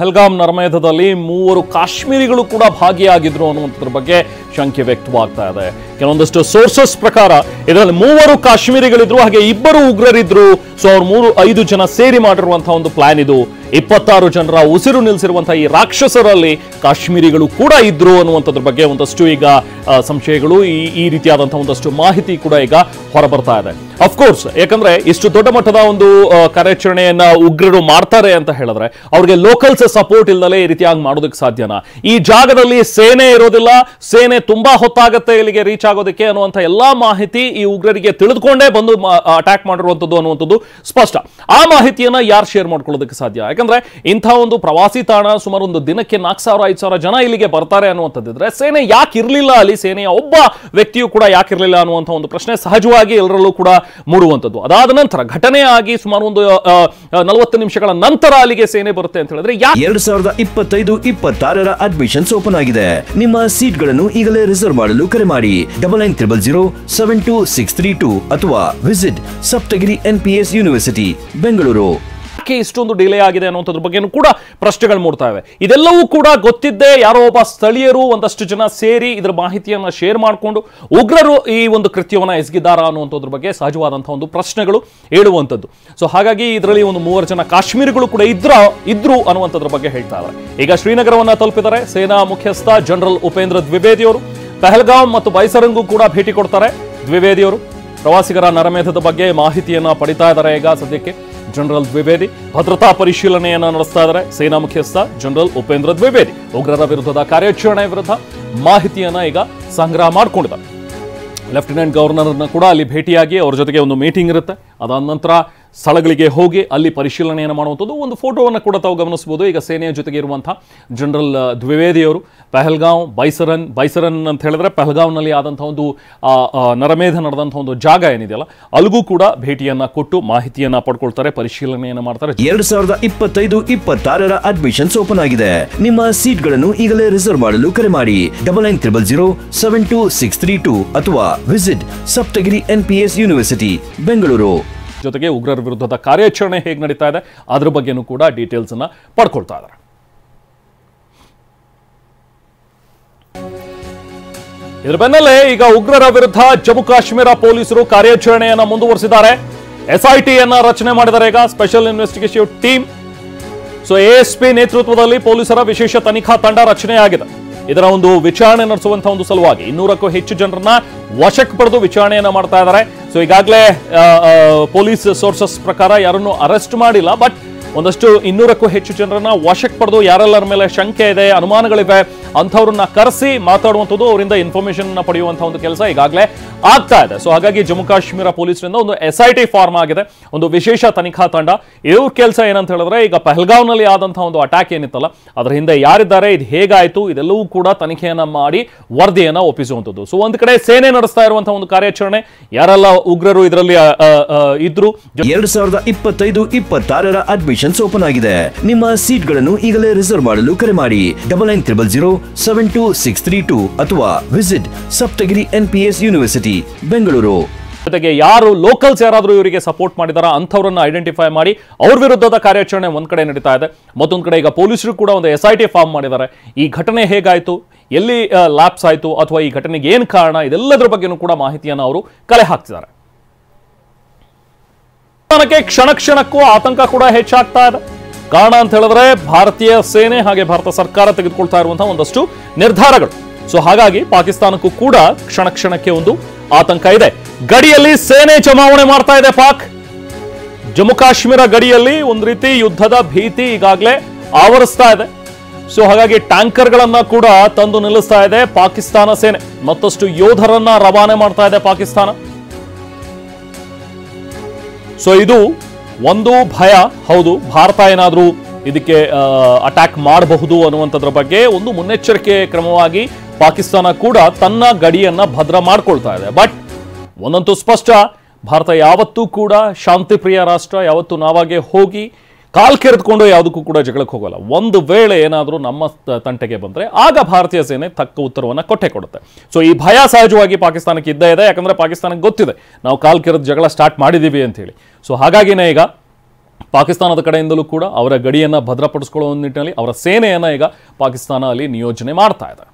ಪಹಲ್ಗಾಮ್ ನರಮೇಧದಲ್ಲಿ 3 ಕಾಶ್ಮೀರಿಗಳು ಕೂಡ ಭಾಗಿಯಾಗಿದ್ರು ಅನ್ನುವಂಥದ್ರ ಬಗ್ಗೆ ಶಂಕೆ ವ್ಯಕ್ತವಾಗ್ತಾ ಇದೆ. ಕೆಲವೊಂದಷ್ಟು ಸೋರ್ಸಸ್ ಪ್ರಕಾರ ಇದರಲ್ಲಿ 3 ಕಾಶ್ಮೀರಿಗಳಿದ್ರು, ಹಾಗೆ 2 ಉಗ್ರರಿದ್ರು. ಸೊ ಅವ್ರು 5 ಜನ ಸೇರಿ ಮಾಡಿರುವಂತಹ ಒಂದು ಪ್ಲಾನ್ ಇದು. 26 ಜನರ ಉಸಿರು ನಿಲ್ಲಿಸಿರುವಂತಹ ಈ ರಾಕ್ಷಸರಲ್ಲಿ ಕಾಶ್ಮೀರಿಗಳು ಕೂಡ ಇದ್ರು ಅನ್ನುವಂಥದ್ರ ಬಗ್ಗೆ ಒಂದಷ್ಟು ಈಗ ಸಂಶಯಗಳು, ಈ ರೀತಿಯಾದಂತಹ ಒಂದಷ್ಟು ಮಾಹಿತಿ ಕೂಡ ಈಗ ಹೊರಬರ್ತಾ ಇದೆ. ಅಫ್ಕೋರ್ಸ್, ಯಾಕಂದ್ರೆ ಇಷ್ಟು ದೊಡ್ಡ ಮಟ್ಟದ ಒಂದು ಕಾರ್ಯಾಚರಣೆಯನ್ನ ಉಗ್ರರು ಮಾಡ್ತಾರೆ ಅಂತ ಹೇಳಿದ್ರೆ ಅವ್ರಿಗೆ ಲೋಕಲ್ಸ್ ಸಪೋರ್ಟ್ ಇಲ್ದಲೆ ಈ ರೀತಿಯಾಗಿ ಮಾಡೋದಕ್ಕೆ ಸಾಧ್ಯನಾ? ಈ ಜಾಗದಲ್ಲಿ ಸೇನೆ ಇರೋದಿಲ್ಲ, ಸೇನೆ ತುಂಬಾ ಹೊತ್ತಾಗತ್ತೆ ಇಲ್ಲಿಗೆ ರೀಚ್ ಆಗೋದಕ್ಕೆ ಅನ್ನುವಂಥ ಎಲ್ಲಾ ಮಾಹಿತಿ ಈ ಉಗ್ರರಿಗೆ ತಿಳಿದುಕೊಂಡೇ ಬಂದು ಅಟ್ಯಾಕ್ ಮಾಡಿರುವಂಥದ್ದು ಅನ್ನುವಂಥದ್ದು ಸ್ಪಷ್ಟ. ಆ ಮಾಹಿತಿಯನ್ನ ಯಾರು ಶೇರ್ ಮಾಡ್ಕೊಳ್ಳೋದಕ್ಕೆ ಸಾಧ್ಯ? ಯಾಕಂದ್ರೆ ಇಂಥ ಒಂದು ಪ್ರವಾಸಿ ತಾಣ, ಸುಮಾರು ಒಂದು ದಿನಕ್ಕೆ 4,000-5,000 ಜನ ಇಲ್ಲಿಗೆ ಬರ್ತಾರೆ ಅನ್ನುವಂಥದ್ದಿದ್ರೆ ಸೇನೆ ಯಾಕೆ ಇರಲಿಲ್ಲ ಅಲ್ಲಿ, ಸೇನೆಯ ಒಬ್ಬ ವ್ಯಕ್ತಿಯು ಕೂಡ ಯಾಕಿರಲಿಲ್ಲ ಅನ್ನುವಂಥ ಒಂದು ಪ್ರಶ್ನೆ ಸಹಜವಾಗಿ ಎಲ್ಲರಲ್ಲೂ ಕೂಡ ಮೂಡುವಂಥದ್ದು. ಅದಾದ ನಂತರ ಘಟನೆ ಆಗಿ ಸುಮಾರು ಒಂದು 40 ನಿಮಿಷಗಳ ನಂತರ ಅಲ್ಲಿಗೆ ಸೇನೆ ಬರುತ್ತೆ ಅಂತ ಹೇಳಿದ್ರೆ 2025-26ರ ಅಡ್ಮಿಷನ್ಸ್ ಓಪನ್ ಆಗಿದೆ. ನಿಮ್ಮ ಸೀಟ್ಗಳನ್ನು ಈಗಲೇ ರಿಸರ್ವ್ ಮಾಡಲು ಕರೆ ಮಾಡಿ 9900072632 ಅಥವಾ visit Saptagiri NPS university Bengaluru. ಇಷ್ಟೊಂದು ಡಿಲೇ ಆಗಿದೆ ಅನ್ನುವಂಥದ್ರ ಬಗ್ಗೆ ಕೂಡ ಪ್ರಶ್ನೆಗಳು ಮೂಡ್ತಾ ಇವೆ. ಇದೆಲ್ಲವೂ ಕೂಡ ಗೊತ್ತಿದ್ದೇ ಯಾರೋ ಒಬ್ಬ ಸ್ಥಳೀಯರು ಒಂದಷ್ಟು ಜನ ಸೇರಿ ಇದರ ಮಾಹಿತಿಯನ್ನ ಶೇರ್ ಮಾಡಿಕೊಂಡು ಉಗ್ರರು ಈ ಒಂದು ಕೃತ್ಯವನ್ನ ಎಸಗಿದ್ದಾರಾ ಅನ್ನುವಂಥದ್ರ ಬಗ್ಗೆ ಸಹಜವಾದಂತಹ ಒಂದು ಪ್ರಶ್ನೆಗಳು ಹೇಳುವಂಥದ್ದು. ಸೊ ಹಾಗಾಗಿ ಇದರಲ್ಲಿ ಒಂದು 3 ಜನ ಕಾಶ್ಮೀರಿಗಳು ಕೂಡ ಇದ್ರು ಅನ್ನುವಂಥದ್ರ ಬಗ್ಗೆ ಹೇಳ್ತಾ ಇದ್ದಾರೆ. ಈಗ ಶ್ರೀನಗರವನ್ನ ತಲುಪಿದ್ದಾರೆ ಸೇನಾ ಮುಖ್ಯಸ್ಥ ಜನರಲ್ ಉಪೇಂದ್ರ ದ್ವಿವೇದಿ ಅವರು. ಪಹಲ್ಗಾಮ್ ಮತ್ತು ಬೈಸರಂಗೂ ಕೂಡ ಭೇಟಿ ಕೊಡ್ತಾರೆ ದ್ವಿವೇದಿ ಅವರು. ಪ್ರವಾಸಿಗರ ನರಮೇಧದ ಬಗ್ಗೆ ಮಾಹಿತಿಯನ್ನ ಪಡಿತಾ ಇದ್ದಾರೆ. ಈಗ ಸದ್ಯಕ್ಕೆ ಜನರಲ್ ದ್ವಿವೇದಿ ಭದ್ರತಾ ಪರಿಶೀಲನೆಯನ್ನ ನಡೆಸ್ತಾ ಇದ್ದಾರೆ. ಸೇನಾ ಮುಖ್ಯಸ್ಥ ಜನರಲ್ ಉಪೇಂದ್ರ ದ್ವಿವೇದಿ ಉಗ್ರರ ವಿರುದ್ಧದ ಕಾರ್ಯಾಚರಣೆ ವಿರುದ್ಧ ಮಾಹಿತಿಯನ್ನ ಈಗ ಸಂಗ್ರಹ ಮಾಡಿಕೊಂಡಿದ್ದಾರೆ. ಲೆಫ್ಟಿನೆಂಟ್ ಗವರ್ನರ್ನ ಕೂಡ ಅಲ್ಲಿ ಭೇಟಿಯಾಗಿ ಅವ್ರ ಜೊತೆಗೆ ಒಂದು ಮೀಟಿಂಗ್ ಇರುತ್ತೆ. ಅದಾದ ನಂತರ ಸ್ಥಳಗಳಿಗೆ ಹೋಗಿ ಅಲ್ಲಿ ಪರಿಶೀಲನೆಯನ್ನು ಮಾಡುವಂಥದ್ದು. ಒಂದು ಫೋಟೋವನ್ನು ಕೂಡ ತಾವು ಗಮನಿಸಬಹುದು. ಈಗ ಸೇನೆಯ ಜೊತೆಗೆ ಇರುವಂತಹ ಜನರಲ್ ದ್ವಿವೇದಿಯವರು ಪಹಲ್ಗಾಂವ್ ಬೈಸರನ್ ಅಂತ ಹೇಳಿದ್ರೆ ಪಹಲ್ಗಾಂವ್ನಲ್ಲಿ ಆದಂತಹ ಒಂದು ನರಮೇಧ ನಡೆದಂತಹ ಒಂದು ಜಾಗ ಏನಿದೆಯಲ್ಲ ಅಲ್ಲಿಗೂ ಕೂಡ ಭೇಟಿಯನ್ನ ಕೊಟ್ಟು ಮಾಹಿತಿಯನ್ನ ಪಡ್ಕೊಳ್ತಾರೆ, ಪರಿಶೀಲನೆಯನ್ನ ಮಾಡ್ತಾರೆ. 2025-26ರ ಅಡ್ಮಿಷನ್ಸ್ ಓಪನ್ ಆಗಿದೆ. ನಿಮ್ಮ ಸೀಟ್ಗಳನ್ನು ಈಗಲೇ ರಿಸರ್ವ್ ಮಾಡಲು ಕರೆ ಮಾಡಿ 9900072632 ಅಥವಾ visit Saptagiri NPS university Bengaluru. ಜೊತೆಗೆ ಉಗ್ರರ ವಿರುದ್ಧದ ಕಾರ್ಯಾಚರಣೆ ಹೇಗೆ ನಡೀತಾ ಇದೆ ಅದ್ರ ಬಗ್ಗೆನೂ ಕೂಡ ಡೀಟೇಲ್ಸ್ ಅನ್ನ ಪಡ್ಕೊಳ್ತಾ ಇದ್ದಾರೆ. ಇದರ ಬೆನ್ನಲ್ಲೇ ಈಗ ಉಗ್ರರ ವಿರುದ್ಧ ಜಮ್ಮು ಕಾಶ್ಮೀರ ಪೊಲೀಸರು ಕಾರ್ಯಾಚರಣೆಯನ್ನ ಮುಂದುವರಿಸಿದ್ದಾರೆ. SIT ಯನ್ನ ರಚನೆ ಮಾಡಿದ್ದಾರೆ. ಈಗ special investigation team. So ASP ನೇತೃತ್ವದಲ್ಲಿ ಪೊಲೀಸರ ವಿಶೇಷ ತನಿಖಾ ತಂಡ ರಚನೆಯಾಗಿದೆ. ಇದರ ಒಂದು ವಿಚಾರಣೆ ನಡೆಸುವಂತಹ ಒಂದು ಸಲುವಾಗಿ 200ಕ್ಕೂ ಹೆಚ್ಚು ಜನರನ್ನ ವಶಕ್ಕೆ ಪಡೆದು ವಿಚಾರಣೆಯನ್ನ ಮಾಡ್ತಾ ಇದ್ದಾರೆ. ಸೊ ಈಗಾಗಲೇ ಪೊಲೀಸ್ ಸೋರ್ಸಸ್ ಪ್ರಕಾರ ಯಾರನ್ನು ಅರೆಸ್ಟ್ ಮಾಡಿಲ್ಲ, ಬಟ್ ಒಂದಷ್ಟು 200ಕ್ಕೂ ಹೆಚ್ಚು ಜನರನ್ನ ವಶಕ್ಕೆ ಪಡೆದು ಯಾರೆಲ್ಲರ ಮೇಲೆ ಶಂಕೆ ಇದೆ, ಅನುಮಾನಗಳಿವೆ ಅಂಥವ್ರನ್ನ ಕರೆಸಿ ಮಾತಾಡುವಂಥದ್ದು, ಅವರಿಂದ ಇನ್ಫಾರ್ಮೇಶನ್ ಪಡೆಯುವಂತಹ ಒಂದು ಕೆಲಸ ಈಗಾಗಲೇ ಆಗ್ತಾ ಇದೆ. ಸೊ ಹಾಗಾಗಿ ಜಮ್ಮು ಕಾಶ್ಮೀರ ಪೊಲೀಸರಿಂದ ಒಂದು SIT ಫಾರ್ಮ್ ಆಗಿದೆ, ಒಂದು ವಿಶೇಷ ತನಿಖಾ ತಂಡ. ಇವ್ರ ಕೆಲಸ ಏನಂತ ಹೇಳಿದ್ರೆ ಈಗ ಪಹಲ್ಗಾಂವ್ನಲ್ಲಿ ಆದಂತಹ ಒಂದು ಅಟ್ಯಾಕ್ ಏನಿತ್ತಲ್ಲ ಅದರ ಹಿಂದೆ ಯಾರಿದ್ದಾರೆ, ಇದು ಹೇಗಾಯ್ತು, ಇದೆಲ್ಲವೂ ಕೂಡ ತನಿಖೆಯನ್ನ ಮಾಡಿ ವರದಿಯನ್ನ ಒಪ್ಪಿಸುವಂಥದ್ದು. ಸೊ ಒಂದ್ ಕಡೆ ಸೇನೆ ನಡೆಸ್ತಾ ಇರುವಂತಹ ಒಂದು ಕಾರ್ಯಾಚರಣೆ, ಯಾರೆಲ್ಲ ಉಗ್ರರು ಇದರಲ್ಲಿ ಇದ್ರು. 2025-26ರ ಅಡ್ಮಿಷನ್ಸ್ ಓಪನ್ ಆಗಿದೆ. ನಿಮ್ಮ ಸೀಟ್ಗಳನ್ನು ಈಗಲೇ ರಿಸರ್ವ್ ಮಾಡಲು ಕರೆ ಮಾಡಿ 9900072632 ಅಥವಾ visit Saptagiri NPS university Bengaluru. ಜೊತೆಗೆ ಯಾರು ಲೋಕಲ್ಸ್ ಯಾರಾದರೂ ಇವರಿಗೆ ಸಪೋರ್ಟ್ ಮಾಡಿದಾರ ಅಂಥವ್ರನ್ನ ಐಡೆಂಟಿಫೈ ಮಾಡಿ ಅವ್ರ ವಿರುದ್ಧದ ಕಾರ್ಯಾಚರಣೆ ಒಂದ್ ಕಡೆ ನಡೀತಾ ಇದೆ. ಮತ್ತೊಂದು ಕಡೆ ಈಗ ಪೊಲೀಸರು ಕೂಡ ಒಂದು SIT ಫಾರ್ಮ್ ಮಾಡಿದ್ದಾರೆ. ಈ ಘಟನೆ ಹೇಗಾಯ್ತು, ಎಲ್ಲಿ ಲ್ಯಾಪ್ಸ್ ಆಯ್ತು, ಅಥವಾ ಈ ಘಟನೆಗೆ ಏನು ಕಾರಣ, ಇದೆಲ್ಲದರ ಬಗ್ಗೆನೂ ಕೂಡ ಮಾಹಿತಿಯನ್ನು ಅವರು ಕಲೆ ಹಾಕ್ತಿದ್ದಾರೆ. ಕ್ಷಣ ಕ್ಷಣಕ್ಕೂ ಆತಂಕ ಕೂಡ ಹೆಚ್ಚಾಗ್ತಾ ಇದೆ. ಕಾರಣ ಅಂತ ಹೇಳಿದ್ರೆ ಭಾರತೀಯ ಸೇನೆ ಹಾಗೆ ಭಾರತ ಸರ್ಕಾರ ತೆಗೆದುಕೊಳ್ತಾ ಇರುವಂತಹ ಒಂದಷ್ಟು ನಿರ್ಧಾರಗಳು. ಸೊ ಹಾಗಾಗಿ ಪಾಕಿಸ್ತಾನಕ್ಕೂ ಕೂಡ ಕ್ಷಣ ಕ್ಷಣಕ್ಕೆ ಒಂದು ಆತಂಕ ಇದೆ. ಗಡಿಯಲ್ಲಿ ಸೇನೆ ಜಮಾವಣೆ ಮಾಡ್ತಾ ಇದೆ ಪಾಕ್. ಜಮ್ಮು ಕಾಶ್ಮೀರ ಗಡಿಯಲ್ಲಿ ಒಂದು ರೀತಿ ಯುದ್ಧದ ಭೀತಿ ಈಗಾಗಲೇ ಆವರಿಸ್ತಾ ಇದೆ. ಸೊ ಹಾಗಾಗಿ ಟ್ಯಾಂಕರ್ಗಳನ್ನ ಕೂಡ ತಂದು ನಿಲ್ಲಿಸ್ತಾ ಇದೆ ಪಾಕಿಸ್ತಾನ ಸೇನೆ. ಮತ್ತಷ್ಟು ಯೋಧರನ್ನ ರವಾನೆ ಮಾಡ್ತಾ ಇದೆ ಪಾಕಿಸ್ತಾನ. ಸೊ ಇದು ಒಂದು ಭಯ. ಹೌದು, ಭಾರತ ಏನಾದರೂ ಇದಕ್ಕೆ ಅಟ್ಯಾಕ್ ಮಾಡಬಹುದು ಅನ್ನುವಂಥದ್ರ ಬಗ್ಗೆ ಒಂದು ಮುನ್ನೆಚ್ಚರಿಕೆ ಕ್ರಮವಾಗಿ ಪಾಕಿಸ್ತಾನ ಕೂಡ ತನ್ನ ಗಡಿಯನ್ನ ಭದ್ರ ಮಾಡ್ಕೊಳ್ತಾ ಇದೆ. ಬಟ್ ಒಂದಂತೂ ಸ್ಪಷ್ಟ, ಭಾರತ ಯಾವತ್ತೂ ಕೂಡ ಶಾಂತಿಪ್ರಿಯ ರಾಷ್ಟ್ರ. ಯಾವತ್ತೂ ನಾವಾಗೆ ಹೋಗಿ ಕಾಲ್ ಕೆರೆದುಕೊಂಡು ಯಾವುದಕ್ಕೂ ಕೂಡ ಜಗಳಕ್ಕೆ ಹೋಗಲ್ಲ. ಒಂದು ವೇಳೆ ಏನಾದರೂ ನಮ್ಮ ತಂಟೆಗೆ ಬಂದರೆ ಆಗ ಭಾರತೀಯ ಸೇನೆ ತಕ್ಕ ಉತ್ತರವನ್ನು ಕೊಟ್ಟೆ ಕೊಡುತ್ತೆ. ಸೊ ಈ ಭಯ ಸಹಜವಾಗಿ ಪಾಕಿಸ್ತಾನಕ್ಕೆ ಇದ್ದೇ ಇದೆ. ಯಾಕಂದರೆ ಪಾಕಿಸ್ತಾನಕ್ಕೆ ಗೊತ್ತಿದೆ ನಾವು ಕಾಲ್ ಕೆರೆದು ಜಗಳ ಸ್ಟಾರ್ಟ್ ಮಾಡಿದ್ದೀವಿ ಅಂತೇಳಿ. ಸೊ ಹಾಗಾಗಿನೇ ಈಗ ಪಾಕಿಸ್ತಾನದ ಕಡೆಯಿಂದಲೂ ಕೂಡ ಅವರ ಗಡಿಯನ್ನು ಭದ್ರಪಡಿಸ್ಕೊಳ್ಳೋ ನಿಟ್ಟಿನಲ್ಲಿ ಅವರ ಸೇನೆಯನ್ನು ಈಗ ಪಾಕಿಸ್ತಾನ ಅಲ್ಲಿ ನಿಯೋಜನೆ ಮಾಡ್ತಾ ಇದೆ.